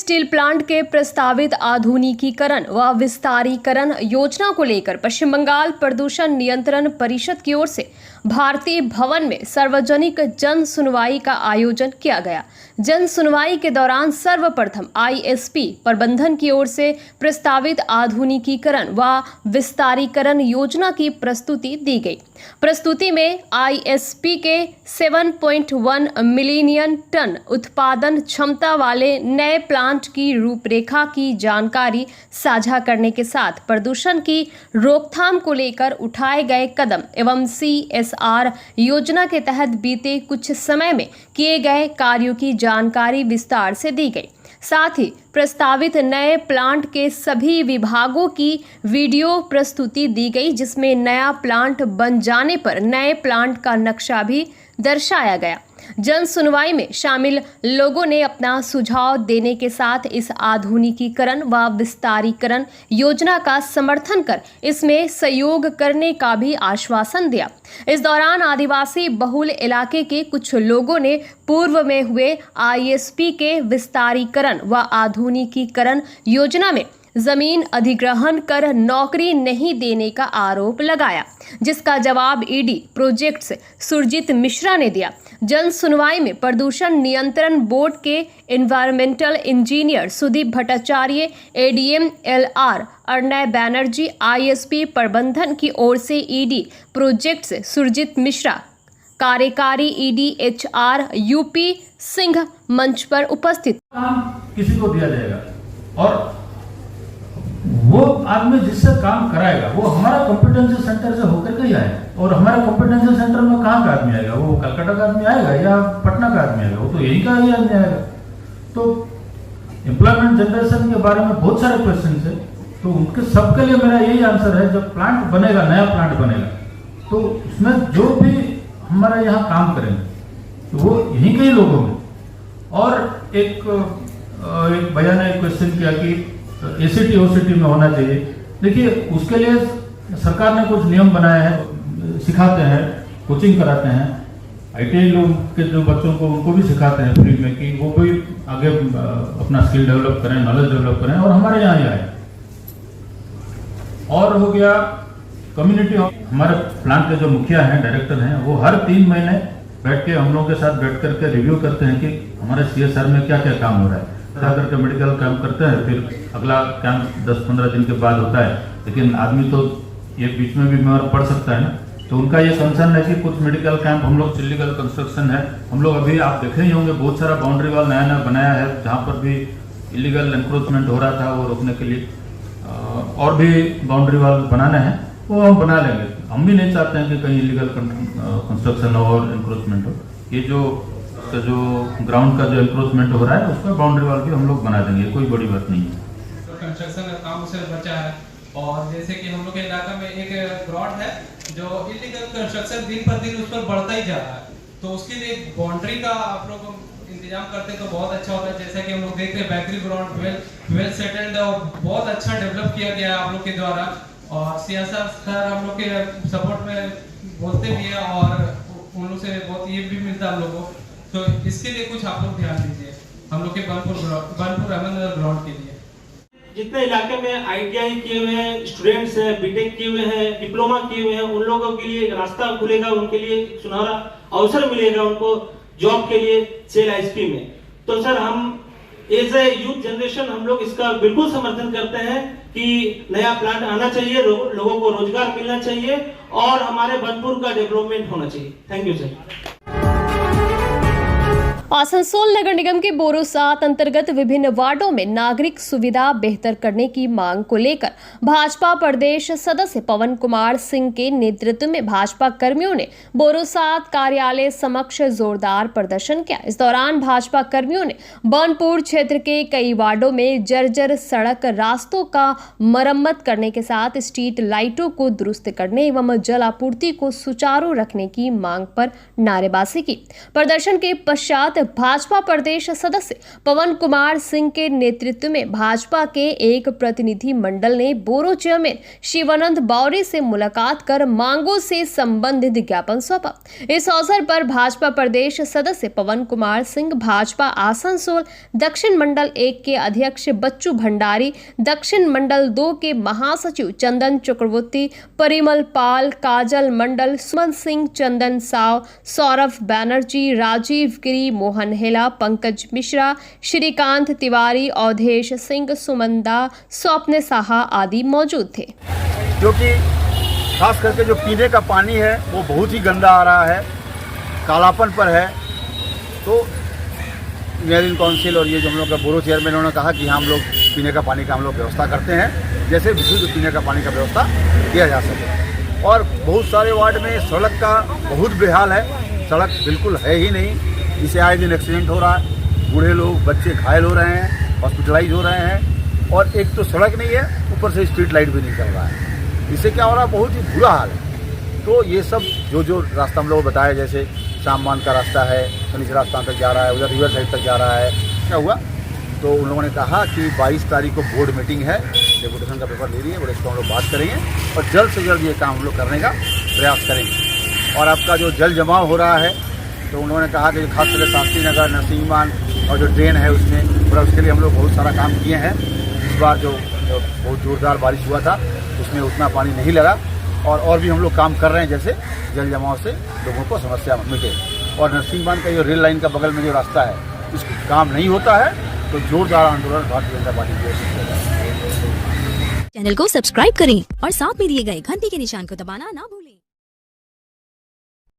Steel plant के प्रस्तावित आधुनिकीकरण व विस्तारीकरण योजना को लेकर पश्चिम बंगाल प्रदूषण नियंत्रण परिषद की ओर से भारतीय भवन में सार्वजनिक जन सुनवाई का आयोजन किया गया। जन सुनवाई के दौरान सर्वप्रथम आईएसपी प्रबंधन की ओर से प्रस्तावित आधुनिकीकरण व विस्तारीकरण योजना की प्रस्तुति दी गई। प्रस्तुति में आईएसपी के 7.1 मिलियन टन उत्पादन क्षमता वाले नए प्लांट की रूपरेखा की जानकारी साझा करने के साथ प्रदूषण की रोकथाम को लेकर उठाए गए कदम एवं CSR योजना के तहत बीते कुछ समय में किए गए कार्यों की जानकारी विस्तार से दी गई। साथ ही प्रस्तावित नए प्लांट के सभी विभागों की वीडियो प्रस्तुति दी गई, जिसमें नया प्लांट बन जाने पर नए प्लांट का नक्शा भी दर्शाया गया। जन सुनवाई में शामिल लोगों ने अपना सुझाव देने के साथ इस आधुनिकीकरण व विस्तारीकरण योजना का समर्थन कर इसमें सहयोग करने का भी आश्वासन दिया। इस दौरान आदिवासी बहुल इलाके के कुछ लोगों ने पूर्व में हुए आईएसपी के विस्तारीकरण व आधुनिकीकरण योजना में जमीन अधिग्रहण कर नौकरी नहीं देने का आरोप लगाया, जिसका जवाब ईडी प्रोजेक्ट्स सुरजीत मिश्रा ने दिया। जन सुनवाई में प्रदूषण नियंत्रण बोर्ड के environmental engineer Sudeep Bhattacharya, ADM LR Aranya Banerjee, ISP प्रबंधन की ओर से ईडी प्रोजेक्ट्स सुरजीत मिश्रा, कार्यकारी ईडी HR यूपी सिंह मंच पर उपस्थित। किसी को दिया जाएगा और वो आदमी जिससे काम कराएगा वो हमारा कॉम्पिटेंसी सेंटर से होकर के ही आएगा। और हमारा कॉम्पिटेंसी सेंटर में कहाँ का आदमी आएगा? वो कलकत्ता का आदमी आएगा या पटना का आदमी आएगा? वो तो यही का ही आदमी आएगा। तो एम्प्लॉयमेंट जनरेशन के बारे में बहुत सारे क्वेश्चन है, तो उनके सबके लिए मेरा यही आंसर है, जब प्लांट बनेगा, नया प्लांट बनेगा, तो उसमें जो भी हमारा यहाँ काम करेंगे तो वो यहीं के ही लोग होंगे। और एक भैया ने एक क्वेश्चन किया कि एसीटी ओसीटी में होना चाहिए। देखिए, उसके लिए सरकार ने कुछ नियम बनाए हैं, सिखाते हैं, कोचिंग कराते हैं। ITI लोग के जो बच्चों को उनको भी सिखाते हैं फ्री में कि वो भी आगे अपना स्किल डेवलप करें, नॉलेज डेवलप करें और हमारे यहाँ ही आए। और हो गया कम्युनिटी, हमारे प्लांट के जो मुखिया हैं, डायरेक्टर हैं, वो हर 3 महीने बैठ के हम लोगों के साथ बैठ करके रिव्यू करते हैं कि हमारे CSR में क्या क्या काम हो रहा है। जाकर के मेडिकल कैंप करते हैं, फिर अगला कैंप 10-15 दिन के बाद होता है। लेकिन आदमी तो ये बीच में भी बीमार पड़ सकता है ना, तो उनका ये कंसर्न है कि कुछ मेडिकल कैंप हम लोग इलीगल कंस्ट्रक्शन है, हम लोग अभी आप देखे ही होंगे बहुत सारा बाउंड्री वॉल नया नया बनाया है, जहाँ पर भी इलीगल एनक्रोचमेंट हो रहा था वो रोकने के लिए और भी बाउंड्री वॉल बनाने हैं, वो हम बना लेंगे। हम भी नहीं चाहते हैं कि कहीं इलीगल कंस्ट्रक्शन हो और एनक्रोचमेंट हो। ये जो ग्राउंड का जो एनक्रोचमेंट हो रहा है उसका बाउंड्री वॉल भी हम लोग बना देंगे, कोई बड़ी बात नहीं है। कंस्ट्रक्शन का काम उससे बचा है। और जैसे कि हम लोग के इलाका में एक ग्राउंड है जो इलीगल कंस्ट्रक्शन दिन पर दिन उस पर बढ़ता ही जा रहा है, तो उसके लिए बाउंड्री का आप लोग इंतजाम करते तो बहुत अच्छा होता है। जैसा कि हम लोग देखते हैं बैकरी ग्राउंड वेल सेटल्ड और बहुत अच्छा डेवलप किया गया है आप लोग के द्वारा। और CSR सर हम लोग के सपोर्ट में बोलते भी है और उन लोग से बहुत ये भी मिलता है हम लोग को। तो इसके लिए कुछ आप लोग ध्यान दीजिए हम लोग के बनपुर अहमदनगर ग्राउंड के लिए। जितने इलाके में ITI किए हुए हैं स्टूडेंट्स हैं, बीटेक किए हुए हैं, डिप्लोमा किए हुए हैं, उन लोगों के लिए एक रास्ता खुलेगा, उनके लिए सुनहरा अवसर मिलेगा उनको जॉब के लिए सेल ISP में। तो सर हम एज ए यूथ जनरेशन हम लोग इसका बिल्कुल समर्थन करते हैं कि नया प्लांट आना चाहिए, लोगों को रोजगार मिलना चाहिए और हमारे बनपुर का डेवलपमेंट होना चाहिए। Thank you sir. आसनसोल नगर निगम के बोरो-7 अंतर्गत विभिन्न वार्डों में नागरिक सुविधा बेहतर करने की मांग को लेकर भाजपा प्रदेश सदस्य पवन कुमार सिंह के नेतृत्व में भाजपा कर्मियों ने बोरो-7 कार्यालय समक्ष जोरदार प्रदर्शन किया। इस दौरान भाजपा कर्मियों ने बनपुर क्षेत्र के कई वार्डों में जर्जर सड़क रास्तों का मरम्मत करने के साथ स्ट्रीट लाइटों को दुरुस्त करने एवं जल आपूर्ति को सुचारू रखने की मांग पर नारेबाजी की। प्रदर्शन के पश्चात भाजपा प्रदेश सदस्य पवन कुमार सिंह के नेतृत्व में भाजपा के एक प्रतिनिधि मंडल ने बोरो चेयरमैन शिवानंद बौरी से मुलाकात कर मांगों से संबंधित ज्ञापन सौंपा। इस अवसर पर भाजपा प्रदेश सदस्य पवन कुमार सिंह, भाजपा आसनसोल दक्षिण मंडल 1 के अध्यक्ष बच्चू भंडारी, दक्षिण मंडल 2 के महासचिव चंदन चक्रवर्ती, परिमल पाल, काजल मंडल, सुमन सिंह, चंदन साव, सौरभ बैनर्जी, राजीव गिरी, मोहन हेला, पंकज मिश्रा, श्रीकांत तिवारी, अवधेश सिंह, सुमंदा, स्वप्न साहा आदि मौजूद थे। क्योंकि खास करके जो पीने का पानी है वो बहुत ही गंदा आ रहा है, कालापन पर है। तो मेयरिंग काउंसिल और ये जो हम लोग का बोरो चेयरमैन उन्होंने कहा कि हम लोग पीने का पानी का हम लोग व्यवस्था करते हैं, जैसे विशुद्ध पीने का पानी का व्यवस्था किया जा सके। और बहुत सारे वार्ड में सड़क का बहुत बेहाल है, सड़क बिल्कुल है ही नहीं, इसे आए दिन एक्सीडेंट हो रहा है, बूढ़े लोग बच्चे घायल हो रहे हैं, हॉस्पिटलाइज हो रहे हैं। और एक तो सड़क नहीं है, ऊपर से स्ट्रीट लाइट भी नहीं चल रहा है। इससे क्या हो रहा है, बहुत ही बुरा हाल है। तो ये सब जो रास्ता हम लोग बताया, जैसे शामबान का रास्ता है, शनिचरा स्थान तक जा रहा है, उधर रिवर साइड तक जा रहा है, क्या हुआ तो उन लोगों ने कहा कि 22 तारीख को बोर्ड मीटिंग है, डेपुटेशन का पेपर ले रही है, और इसको हम लोग बात करेंगे और जल्द से जल्द ये काम हम लोग करने का प्रयास करेंगे। और आपका जो जल जमाव हो रहा है, तो उन्होंने कहा कि खासकर शास्त्री नगर, नरसिंहमान और जो ड्रेन है उसमें पूरा, उसके लिए हम लोग बहुत सारा काम किए हैं। इस बार जो बहुत जोरदार बारिश हुआ था उसमें उतना पानी नहीं लगा, और भी हम लोग काम कर रहे हैं, जैसे जल जमाव से लोगों को समस्या मिटे। और नरसिंहमान का जो रेल लाइन का बगल में जो रास्ता है, इसका काम नहीं होता है, तो जोरदार आंदोलन भारतीय जनता पार्टी की ओर से किया जाएगा। चैनल को सब्सक्राइब करें और साथ में दिए गए घंटी के निशान को दबाना ना भूलें।